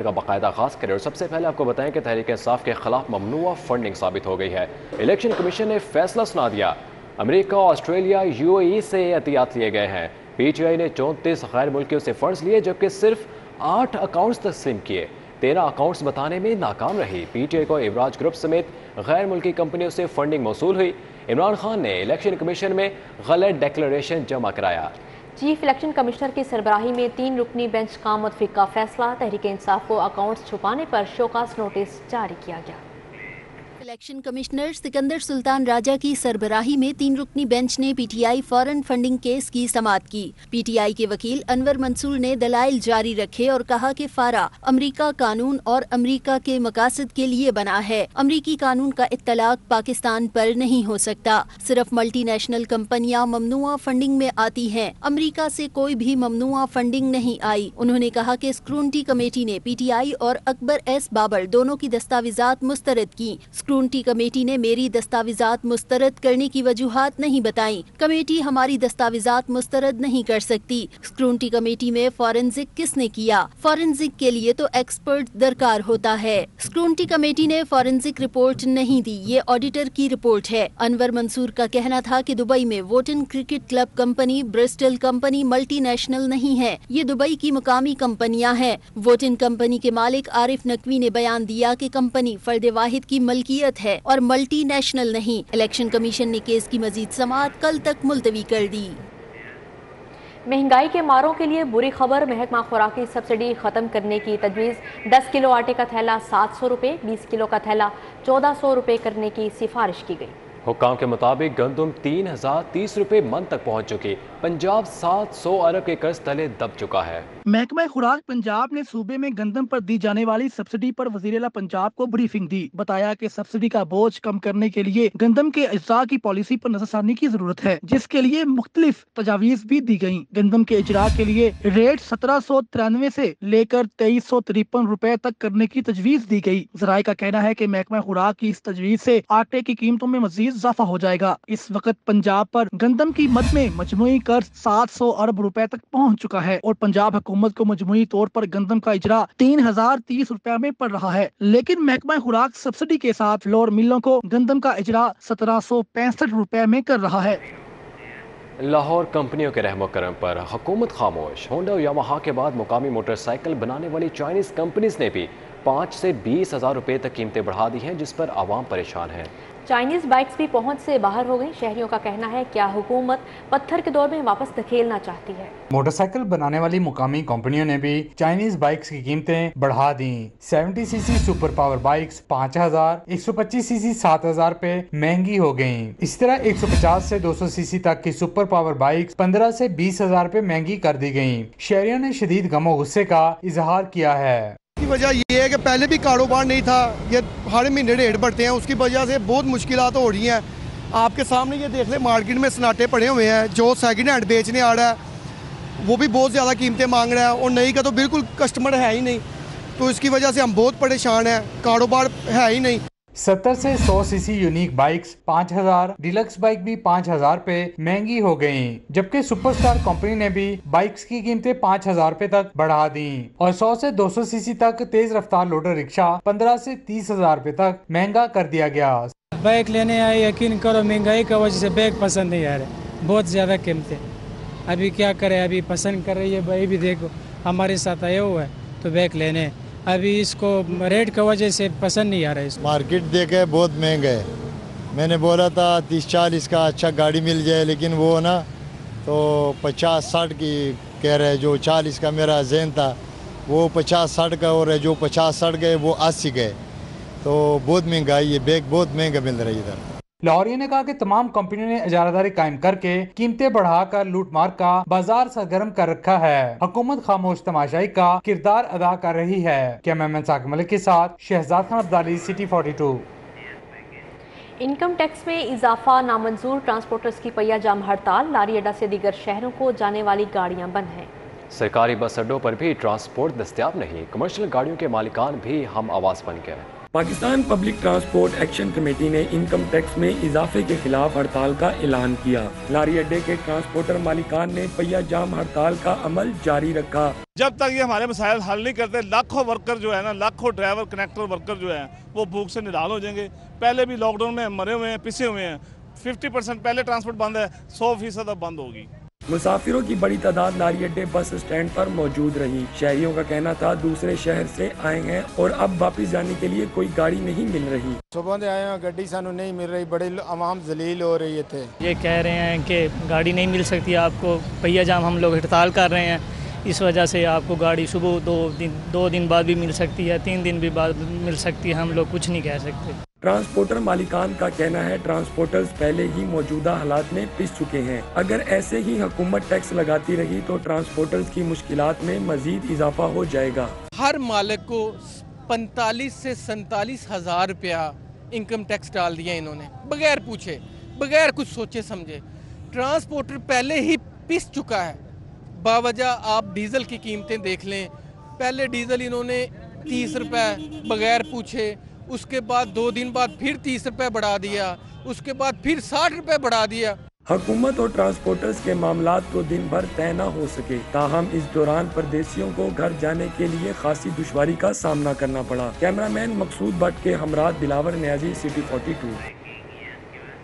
کا باقاعدہ آغاز کرے اور سب سے پہلے آپ کو بتائیں کہ تحریک انصاف کے خلاف ممنوع فنڈنگ ثابت ہو گئی ہے۔ الیکشن کمیشن نے فیصلہ سنا دیا، امریکہ، آسٹریلیا، UAE سے احتیاط لیے گئے ہیں۔ PTI نے 34 غیر ملکیوں سے فنڈز لیے جبکہ صرف 8 اکاؤنٹس تسلیم کیے، 13 اکاؤنٹس بتانے میں ناکام رہی۔ PTI کو ایوراج گروپ سمیت غیر ملکی کمپنیوں سے فنڈنگ موصول ہوئی۔ عمران خان نے الیکشن کمیشن میں غلط ڈیکلریشن جمع کرایا۔ چیف الیکشن کمشنر کی سربراہی میں 3 رکنی بینچ کا متفقہ فیصلہ، تحریک انصاف کو اکاؤنٹس چھپانے پر شوکاز نوٹس جاری کیا گیا۔ الیکشن کمشنر سکندر سلطان راجہ کی سربراہی میں 3 رکنی بینچ نے PTI فارن فنڈنگ کیس کی سماعت کی۔ PTI کے وکیل انور منصور نے دلائل جاری رکھے اور کہا کہ فارا امریکہ قانون اور امریکہ کے مقاصد کے لیے بنا ہے۔ امریکی قانون کا اطلاق پاکستان پر نہیں ہو سکتا۔ صرف ملٹی نیشنل کمپنیاں ممنوعہ فنڈنگ میں آتی ہیں، امریکہ سے کوئی بھی ممنوعہ فنڈنگ نہیں آئی۔ انہوں نے کہا کہ اسکروٹنی کمیٹی نے PTI اور اکبر ایس بابر دونوں کی دستاویزات مسترد کی۔ اسکروٹنی کمیٹی نے میری دستاویزات مسترد کرنے کی وجوہات نہیں بتائیں۔ کمیٹی ہماری دستاویزات مسترد نہیں کر سکتی۔ اسکروٹنی کمیٹی میں فورنزک کس نے کیا؟ فورنزک کے لیے تو ایکسپرٹ درکار ہوتا ہے۔ اسکروٹنی کمیٹی نے فورنزک رپورٹ نہیں دی، یہ آڈیٹر کی رپورٹ ہے۔ انور منصور کا کہنا تھا کہ دبئی میں Wootton cricket club company, Bristol company multinational نہیں ہے، یہ دبئی کی مقامی کمپنیاں ہیں۔ ووٹن کمپنی کے مالک عارف نقوی نے بیان دیا کہ کمپنی فرد واحد کی ملکیت ہے اور ملٹی نیشنل نہیں۔ الیکشن کمیشن نے کیس کی مزید سماعت کل تک ملتوی کر دی۔ مہنگائی کے ماروں کے لیے بری خبر، محکمہ خوراک کی سبسڈی ختم کرنے کی تجویز۔ 10 کلو آٹے کا تھیلا 700 روپے، 20 کلو کا تھیلا 1400 روپے کرنے کی سفارش کی گئی۔ حکام کے مطابق گندم 3030 روپے من تک پہنچ چکی، پنجاب 700 ارب کے قرض تلے دب چکا ہے۔ محکمہ خوراک پنجاب نے صوبے میں گندم پر دی جانے والی سبسڈی پر وزیر اعلیٰ پنجاب کو بریفنگ دی، بتایا کہ سبسڈی کا بوجھ کم کرنے کے لیے گندم کے اجراء کی پالیسی پر نظر ثانی کی ضرورت ہے، جس کے لیے مختلف تجاویز بھی دی گئیں۔ گندم کے اجراء کے لیے ریٹ 1793 سے لے کر 2353 روپے تک کرنے کی تجویز دی گئی۔ ذرائع کا کہنا ہے کہ محکمہ خوراک کی اس تجویز سے آٹے کی قیمتوں میں مزید اضافہ ہو جائے گا۔ اس وقت پنجاب پر گندم کی مد میں مجموعی قرض 700 ارب روپے تک پہنچ چکا ہے اور پنجاب حکومت کو مجموعی طور پر گندم کا اجراء 3030 روپے میں پڑ رہا ہے، لیکن محکمہ خوراک سبسڈی کے ساتھ فلور ملوں کو گندم کا اجراء 1765 روپے میں کر رہا ہے۔ لاہور کمپنیوں کے رحم و کرم پر حکومت خاموش، ہونڈا اور یاماہا کے بعد مقامی موٹر سائیکل بنانے والی چائنیز کمپنیز نے بھی 5 سے 20 ہزار روپے تک قیمتیں بڑھا دی ہیں، جس پر عوام پریشان ہے۔ چائنیز بائکس بھی پہنچ سے باہر ہو گئی۔ شہریوں کا کہنا ہے کیا حکومت پتھر کے دور میں واپس دھکیلنا چاہتی ہے۔ موٹر سائیکل بنانے والی مقامی کمپنیوں نے بھی چائنیز بائکس کی قیمتیں بڑھا دیں۔ 70 cc super power bikes 5000، 125 cc 7000 پہ مہنگی ہو گئیں۔ اس طرح 150 سے 200 cc تک کی سپر پاور بائکس 15 سے 20 ہزار پہ مہنگی کر دی گئیں۔ شہریوں نے شدید غم و غصے کا اظہار کیا ہے۔ کی وجہ یہ ہے کہ پہلے بھی کاروبار نہیں تھا، یہ ہر مہینے ریٹ بڑھتے ہیں، اس کی وجہ سے بہت مشکلات ہو رہی ہیں۔ آپ کے سامنے یہ دیکھ لیں، مارکیٹ میں سناٹے پڑے ہوئے ہیں، جو سیکنڈ ہینڈ بیچنے آ رہا ہے وہ بھی بہت زیادہ قیمتیں مانگ رہا ہے اور نئی کا تو بالکل کسٹمر ہے ہی نہیں، تو اس کی وجہ سے ہم بہت پریشان ہیں، کاروبار ہے ہی نہیں۔ 70 سے 100 cc unique bikes 5000، deluxe bike بھی 5000 پہ مہنگی ہو گئیں، جبکہ سپر سٹار کمپنی نے بھی بائکس کی قیمتیں 5000 پہ تک بڑھا دیں اور 100 سے 200 cc تک تیز رفتار لوڈر رکشہ 15 سے 30 ہزار پہ تک مہنگا کر دیا گیا۔ بائک لینے آئے، یقین کرو مہنگائی کی وجہ سے بائک پسند نہیں آ رہے، بہت زیادہ قیمتیں۔ ابھی کیا کرے، ابھی پسند کر رہی ہے بھائی، بھی دیکھو ہمارے ساتھ آئے ہوا ہے تو بائک لینے، ابھی اس کو ریٹ کی وجہ سے پسند نہیں آ رہا ہے۔ مارکیٹ دیکھے بہت مہنگا ہے، میں نے بولا تھا 30-40 کا اچھا گاڑی مل جائے، لیکن وہ نا تو 50-60 کی کہہ رہے، جو 40 کا میرا ذہن تھا وہ 50-60 کا ہو رہا ہے، جو 50-60 گئے وہ 80 گئے، تو بہت مہنگائی ہے، بیگ بہت مہنگا مل رہی ہے ادھر۔ لاہوریوں نے کہا کہ تمام کمپنیوں نے اجارہ داری قائم کر کے قیمتیں بڑھا کر لوٹ مار کا بازار سرگرم کر رکھا ہے۔ حکومت خاموش تماشائی کا کردار ادا کر رہی ہے۔ کیمرہ مین ثاقب ملک کے ساتھ Shahzad Khan Abdali, city 42۔ Income tax میں اضافہ نامنظور، ٹرانسپورٹرز کی پہیہ جام ہڑتال، لاری اڈا سے دیگر شہروں کو جانے والی گاڑیاں بند ہیں۔ سرکاری بس اڈوں پر بھی ٹرانسپورٹ دستیاب نہیں، کمرشل گاڑیوں کے مالکان بھی ہم آواز بن گئے۔ Pakistan public transport action committee نے انکم ٹیکس میں اضافے کے خلاف ہڑتال کا اعلان کیا۔ لاری اڈے کے ٹرانسپورٹر مالکان نے پہیہ جام ہڑتال کا عمل جاری رکھا۔ جب تک یہ ہمارے مسائل حل نہیں کرتے، لاکھوں ورکر جو ہے نا، لاکھوں ڈرائیور کنیکٹر ورکر جو ہیں وہ بھوک سے نڈال ہو جائیں گے۔ پہلے بھی لاک ڈاؤن میں مرے ہوئے ہیں، پسے ہوئے ہیں۔ 50% پہلے ٹرانسپورٹ بند ہے، 100% اب بند ہوگی۔ مسافروں کی بڑی تعداد لاری اڈے بس اسٹینڈ پر موجود رہی۔ شہریوں کا کہنا تھا دوسرے شہر سے آئے ہیں اور اب واپس جانے کے لیے کوئی گاڑی نہیں مل رہی۔ صبح سے آئے ہیں، گاڑی سانو نہیں مل رہی، بڑے عوام ذلیل ہو رہی تھے۔ یہ کہہ رہے ہیں کہ گاڑی نہیں مل سکتی آپ کو، پہیہ جام ہم لوگ ہڑتال کر رہے ہیں، اس وجہ سے آپ کو گاڑی صبح 2 دن بعد بھی مل سکتی ہے، 3 دن بھی بعد مل سکتی ہے، ہم لوگ کچھ نہیں کہہ سکتے۔ ٹرانسپورٹر مالکان کا کہنا ہے ٹرانسپورٹرز پہلے ہی موجودہ حالات میں پس چکے ہیں، اگر ایسے ہی حکومت ٹیکس لگاتی رہی تو ٹرانسپورٹرز کی مشکلات میں مزید اضافہ ہو جائے گا۔ ہر مالک کو 45 سے 47 ہزار روپیہ انکم ٹیکس ڈال دیا انہوں نے، بغیر پوچھے، بغیر کچھ سوچے سمجھے۔ ٹرانسپورٹر پہلے ہی پس چکا ہے، باوجہ آپ ڈیزل کی قیمتیں دیکھ لیں، پہلے ڈیزل انہوں نے 30 روپے بغیر پوچھے، اس کے بعد 2 دن بعد پھر 30 روپے بڑھا دیا، اس کے بعد پھر 60 روپے بڑھا دیا۔ حکومت اور ٹرانسپورٹرز کے معاملات تو دن بھر طے نہ ہو سکے، تاہم اس دوران پردیسیوں کو گھر جانے کے لیے خاصی دشواری کا سامنا کرنا پڑا۔ کیمرامین مقصود بٹ کے ہمراہ دلاور نیازی، سٹی 42۔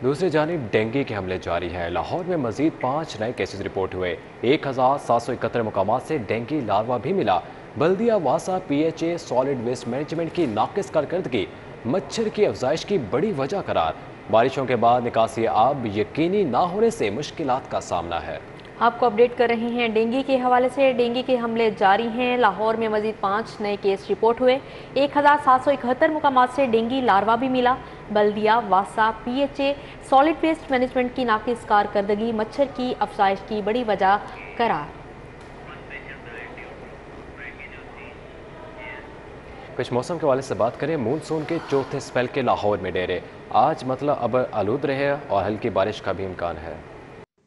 دوسری جانب ڈینگی کے حملے جاری ہیں۔ لاہور میں مزید 5 نئے کیسز رپورٹ ہوئے۔ 1771 مقامات سے ڈینگی لاروا بھی ملا۔ بلدیہ واسا P H A solid waste management کی ناقص کارکردگی مچھر کی افزائش کی بڑی وجہ قرار۔ بارشوں کے بعد نکاسی آب یقینی نہ ہونے سے مشکلات کا سامنا ہے۔ آپ کو اپڈیٹ کر رہے ہیں ڈینگی کے حوالے سے۔ ڈینگی کے حملے جاری ہیں۔ لاہور میں مزید 5 نئے کیس رپورٹ ہوئے۔ 1771 مقامات سے ڈینگی لاروا بھی ملا۔ بلدیہ واسا P H A solid waste management کی ناقص کارکردگی مچھر کی افزائش کی بڑی وجہ قرار۔ کچھ موسم کے حوالے سے بات کریں، مونسون کے چوتھے سپیل کے لاہور میں ڈیرے۔ آج اب آلود رہے اور ہلکی بارش کا بھی امکان ہے۔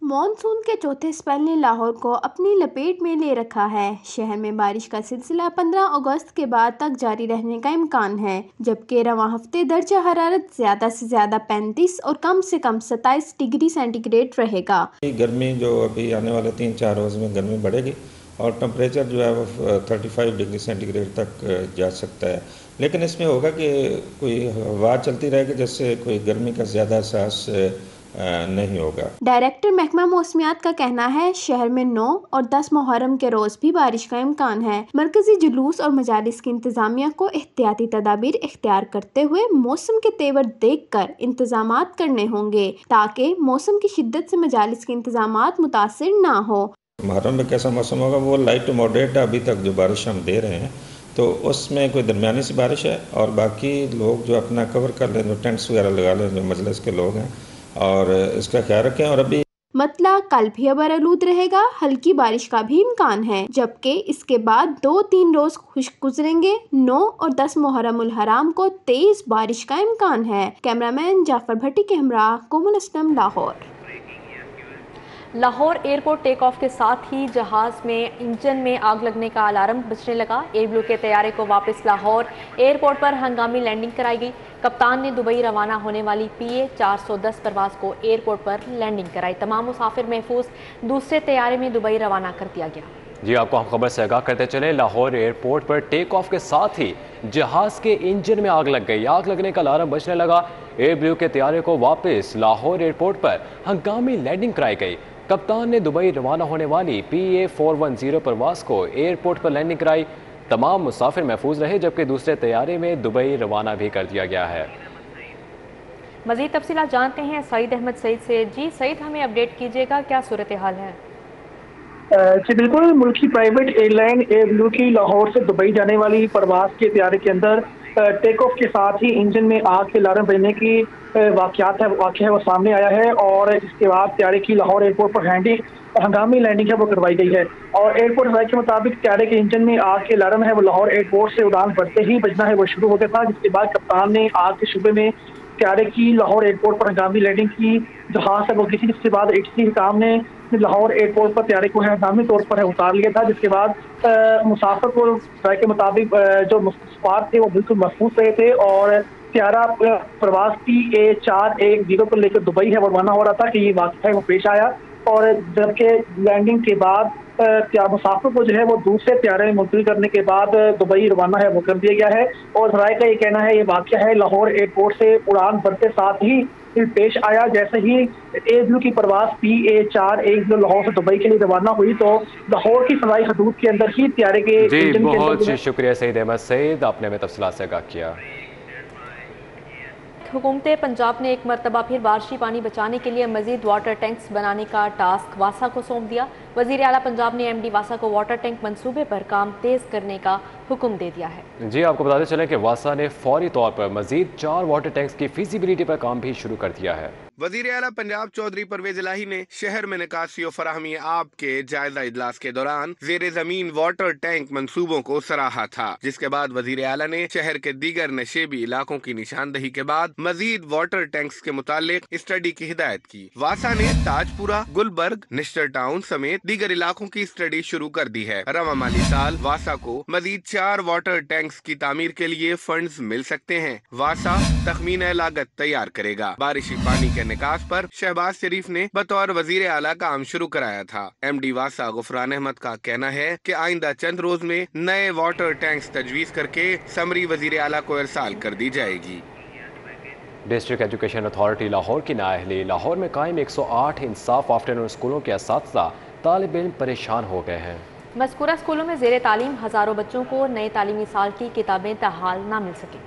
مانسون کے چوتھے سپیل نے لاہور کو اپنی لپیٹ میں لے رکھا ہے۔ شہر میں بارش کا سلسلہ 15 اگست کے بعد تک جاری رہنے کا امکان ہے، جبکہ رواں ہفتے درجہ حرارت زیادہ سے زیادہ 35 اور کم سے کم 27 ڈگری سینٹی گریڈ رہے گا۔ گرمی جو ابھی آنے والے 3-4 روز میں گرمی بڑھے گی اور ٹمپریچر جو ہے وہ 35 ڈگری سینٹی گریڈ تک جا سکتا ہے، لیکن اس میں ہوگا کہ کوئی ہوا چلتی رہے گی جس سے کوئی گرمی کا زیادہ احساس نہیں ہوگا۔ ڈائریکٹر محکمہ موسمیات کا کہنا ہے شہر میں 9 اور 10 محرم کے روز بھی بارش کا امکان ہے۔ مرکزی جلوس اور مجالس کی انتظامیہ کو احتیاطی تدابیر اختیار کرتے ہوئے موسم کے تیور دیکھ کر انتظامات کرنے ہوں گے تاکہ موسم کی شدت سے مجالس کے انتظامات متاثر نہ ہو۔ محرم میں کیسا موسم ہوگا؟ وہ لائٹ ٹو ماڈریٹ ابھی تک جو بارش ہم دے رہے ہیں تو اس میں کوئی درمیانی سی بارش ہے، اور باقی لوگ جو اپنا کور کر لیں، جو ٹینٹس وغیرہ لگا لیں، جو مجلس کے لوگ ہیں، اور اس کا خیال رکھیں۔ اور ابھی مطلع کل بھی ابر آلود رہے گا، ہلکی بارش کا بھی امکان ہے، جبکہ اس کے بعد 2-3 روز خشک گزریں گے۔ 9 اور 10 محرم الحرام کو تیز بارش کا امکان ہے۔ کیمرامین جعفر بھٹی کے ہمراہ Komal Aslam, Lahore. Lahore airport take off کے ساتھ ہی جہاز میں انجن میں آگ لگنے کا الارم بجنے لگا۔ ایئر بلو کے طیارے کو واپس لاہور ایئرپورٹ پر ہنگامی لینڈنگ کرائی گئی۔ کپتان نے دبئی روانہ ہونے والی PA 410 پرواز کو ایئرپورٹ پر لینڈنگ کرائی۔ تمام مسافر محفوظ دوسرے طیارے میں دبئی روانہ کر دیا گیا۔ جی آپ کو ہم خبر سے آگاہ کرتے چلیں، لاہور ایئرپورٹ پر ٹیک آف کے ساتھ ہی جہاز کے انجن میں آگ لگ گئی۔ آگ لگنے کا الارم بجنے لگا۔ ایئر بلو کے طیارے کو واپس لاہور ایئرپورٹ پر ہنگامی لینڈنگ کرائی گئی۔ کپتان نے دبئی روانہ ہونے والی PA 410 پرواز کو ایئرپورٹ پر لینڈنگ کرائی۔ تمام مسافر محفوظ رہے، جبکہ دوسرے طیارے میں دبئی روانہ بھی کر دیا گیا ہے۔ مزید تفصیلات جانتے ہیں سعید احمد سعید سے۔ جی سعید، ہمیں اپڈیٹ کیجیے گا، کیا صورتحال ہے؟ جی بالکل، ملکی پرائیویٹ ایئر لائن ایئر بلو کی لاہور سے دبئی جانے والی پرواز کے طیارے کے اندر ٹیک آف کے ساتھ ہی انجن میں آگ کے الارم بجنے کی واقعہ ہے وہ سامنے آیا ہے، اور اس کے بعد طیارے کی لاہور ایئرپورٹ پر ہنگامی لینڈنگ ہے وہ کروائی گئی ہے۔ اور ایئرپورٹ ذرائع کے مطابق طیارے کے انجن میں آگ کے الارم ہے وہ لاہور ایئرپورٹ سے اڑان بھرتے ہی بجنا ہے وہ شروع ہو گیا تھا، جس کے بعد کپتان نے آگ کے شعبے میں طیارے کی لاہور ایئرپورٹ پر ہنگامی لینڈنگ کی جہاز سے وہ کسی جس کے بعد ایٹی حکام نے لاہور ایئرپورٹ پر طیارے کو ہنگامی طور پر اتار لیا تھا، جس کے بعد مسافر کو رائے کے مطابق جو مسافر تھے وہ بالکل محفوظ رہے تھے اور طیارہ پرواز PA410 کو لے کر دبئی ہے روانہ ہو رہا تھا کہ یہ واقعہ ہے وہ پیش آیا، اور جبکہ لینڈنگ کے بعد مسافر کو جو ہے وہ دوسرے طیارے میں منتقل کرنے کے بعد دبئی روانہ ہے وہ کر دیا گیا ہے۔ اور ذرائع کا یہ کہنا ہے یہ واقعہ ہے لاہور ایئرپورٹ سے اڑان بھرتے ساتھ ہی پیش آیا، جیسے ہی A0 کی پرواز PA410 لاہور سے دبئی کے لیے روانہ ہوئی تو لاہور کی فضائی حدود کے اندر ہی طیارے کے انجن کے بہت شکریہ سعید احمد سعید، آپ نے ہمیں تفصیلات سے آگاہ کیا۔ حکومت پنجاب نے ایک مرتبہ پھر بارشی پانی بچانے کے لیے مزید واٹر ٹینکس بنانے کا ٹاسک واسا کو سونپ دیا۔ وزیر اعلیٰ پنجاب نے MD واسا کو واٹر ٹینک منصوبے پر کام تیز کرنے کا حکم دے دیا ہے۔ جی آپ کو بتاتے چلیں کہ واسا نے فوری طور پر مزید 4 واٹر ٹینکس کی فیزیبلٹی پر کام بھی شروع کر دیا ہے۔ وزیر اعلیٰ پنجاب چودھری پرویز الہی نے شہر میں نکاسی و فراہمی آب کے جائزہ اجلاس کے دوران زیر زمین واٹر ٹینک منصوبوں کو سراہا تھا، جس کے بعد وزیر اعلیٰ نے شہر کے دیگر نشیبی علاقوں کی نشاندہی کے بعد مزید واٹر ٹینکس کے متعلق اسٹڈی کی ہدایت کی۔ واسا نے تاج پورہ، گلبرگ، نشتر ٹاؤن سمیت دیگر علاقوں کی اسٹڈی شروع کر دی ہے۔ رواں مالی سال واسا کو مزید 4 واٹر ٹینکس کی تعمیر کے لیے فنڈز مل سکتے ہیں۔ واسا تخمینہ لاگت تیار کرے گا۔ بارشی پانی کے نکاس پر شہباز شریف نے بطور وزیر اعلیٰ کام شروع کرایا تھا۔ MD واسا غفران احمد کا کہنا ہے کہ آئندہ چند روز میں نئے واٹر ٹینکس تجویز کر کے سمری وزیر اعلیٰ کو ارسال کر دی جائے گی۔ ڈسٹرکٹ ایجوکیشن اتھارٹی لاہور کی نااہلی، لاہور میں قائم 108 انصاف آفٹرنون اسکولوں کے اساتذہ طالب علم پریشان ہو گئے ہیں۔ مذکورہ اسکولوں میں زیر تعلیم ہزاروں بچوں کو نئے تعلیمی سال کی کتابیں تاحال نہ مل سکیں۔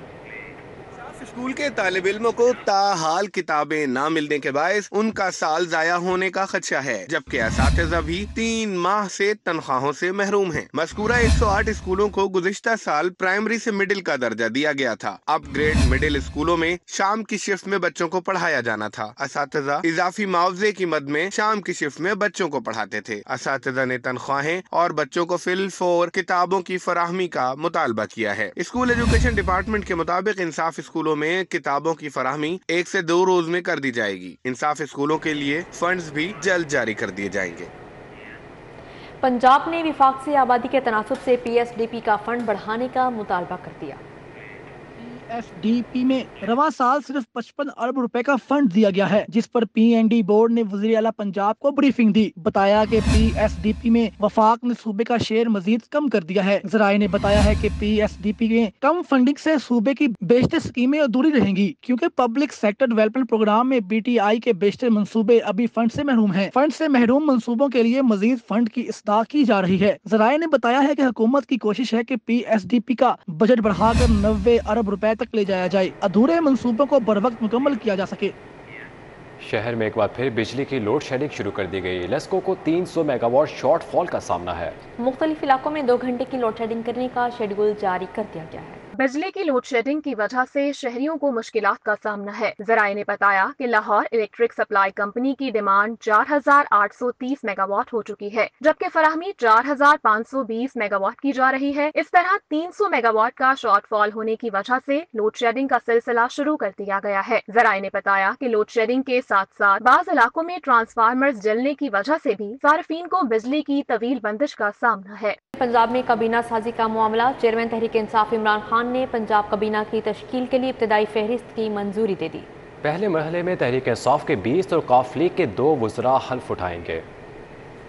اسکول کے طالب علموں کو تاحال کتابیں نہ ملنے کے باعث ان کا سال ضائع ہونے کا خدشہ ہے، جبکہ اساتذہ بھی 3 ماہ سے تنخواہوں سے محروم ہیں۔ مذکورہ 108 اسکولوں کو گزشتہ سال پرائمری سے مڈل کا درجہ دیا گیا تھا۔ اپ گریڈ مڈل اسکولوں میں شام کی شفٹ میں بچوں کو پڑھایا جانا تھا۔ اساتذہ اضافی معاوضے کی مد میں شام کی شفٹ میں بچوں کو پڑھاتے تھے۔ اساتذہ نے تنخواہیں اور بچوں کو فی الفور کتابوں کی فراہمی کا مطالبہ کیا ہے۔ اسکول ایجوکیشن ڈپارٹمنٹ کے مطابق انصاف اسکولوں میں کتابوں کی فراہمی 1 سے 2 روز میں کر دی جائے گی۔ انصاف اسکولوں کے لیے فنڈز بھی جلد جاری کر دیے جائیں گے۔ پنجاب نے وفاق سے آبادی کے تناسب سے PSDP کا فنڈ بڑھانے کا مطالبہ کر دیا۔ PSDP میں رواں سال صرف 55 ارب روپے کا فنڈ دیا گیا ہے، جس پر PND بورڈ نے وزیر اعلیٰ پنجاب کو بریفنگ دی۔ بتایا کہ PSDP میں وفاق نے صوبے کا شیئر مزید کم کر دیا ہے۔ ذرائع نے بتایا ہے کہ PSDP میں کم فنڈنگ سے صوبے کی بیشتر اسکیمیں ادھوری رہیں گی، کیونکہ پبلک سیکٹر ڈیولپمنٹ پروگرام میں BTI کے بیشتر منصوبے ابھی فنڈ سے محروم ہیں۔ فنڈ سے محروم منصوبوں کے لیے مزید فنڈ کی اصلاح کی جا رہی ہے۔ ذرائع نے بتایا ہے کہ حکومت کی کوشش ہے کہ PSDP کا بجٹ بڑھا کر 90 ارب روپے تک لے جایا جائے، ادھورے منصوبوں کو بروقت مکمل کیا جا سکے۔ شہر میں ایک بار پھر بجلی کی لوڈ شیڈنگ شروع کر دی گئی۔ لیسکو کو 300 میگا واٹ شارٹ فال کا سامنا ہے۔ مختلف علاقوں میں 2 گھنٹے کی لوڈ شیڈنگ کرنے کا شیڈول جاری کر دیا گیا ہے۔ بجلی کی لوڈ شیڈنگ کی وجہ سے شہریوں کو مشکلات کا سامنا ہے۔ ذرائع نے بتایا کہ لاہور الیکٹرک سپلائی کمپنی کی ڈیمانڈ 4830 میگا واٹ ہو چکی ہے، جبکہ فراہمی 4520 میگا واٹ کی جا رہی ہے۔ اس طرح 300 میگا واٹ کا شارٹ فال ہونے کی وجہ سے لوڈ شیڈنگ کا سلسلہ شروع کر دیا گیا ہے۔ ذرائع نے بتایا کہ لوڈ شیڈنگ کے ساتھ ساتھ بعض علاقوں میں ٹرانسفارمرز جلنے کی وجہ سے بھی صارفین کو بجلی کی طویل بندش کا سامنا ہے۔ پنجاب میں کابینہ سازی کا معاملہ، چیئرمین تحریک انصاف عمران خان نے پنجاب کابینہ کی تشکیل کے لیے ابتدائی فہرست کی منظوری دے دی۔ پہلے مرحلے میں تحریک انصاف کے 20 اور قاف لیگ کے 2 وزراء حلف اٹھائیں گے۔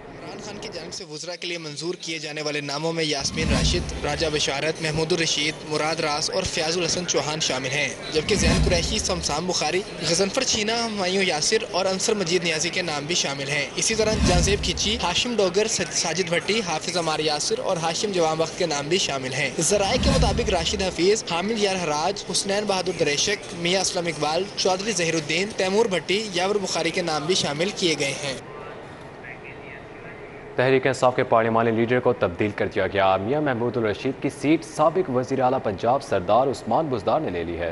عمران خان کی جانب سے وزراء کے لیے منظور کیے جانے والے ناموں میں یاسمین راشد، راجہ بشارت، محمود الرشید، مراد راس اور فیاض الحسن چوہان شامل ہیں، جبکہ زین قریشی، شمسام بخاری، غضنفر چینا، ہمایوں یاسر اور انصر مجید نیازی کے نام بھی شامل ہیں۔ اسی طرح جانزیب کھچی، ہاشم ڈوگر، ساجد بھٹی، حافظ عمار یاسر اور ہاشم جوان بخت کے نام بھی شامل ہیں۔ ذرائع کے مطابق راشد حفیظ، حامد یار حراج، حسنین بہادر دریشک، میاں اسلم اقبال، چودھری ظہیر الدین، تیمور بھٹی، یاور بخاری کے نام بھی شامل کیے گئے ہیں۔ تحریک انصاف کے پارلیمانی لیڈر کو تبدیل کر دیا گیا۔ میاں محمود الرشید کی سیٹ سابق وزیر اعلیٰ پنجاب سردار عثمان بزدار نے لے لی ہے۔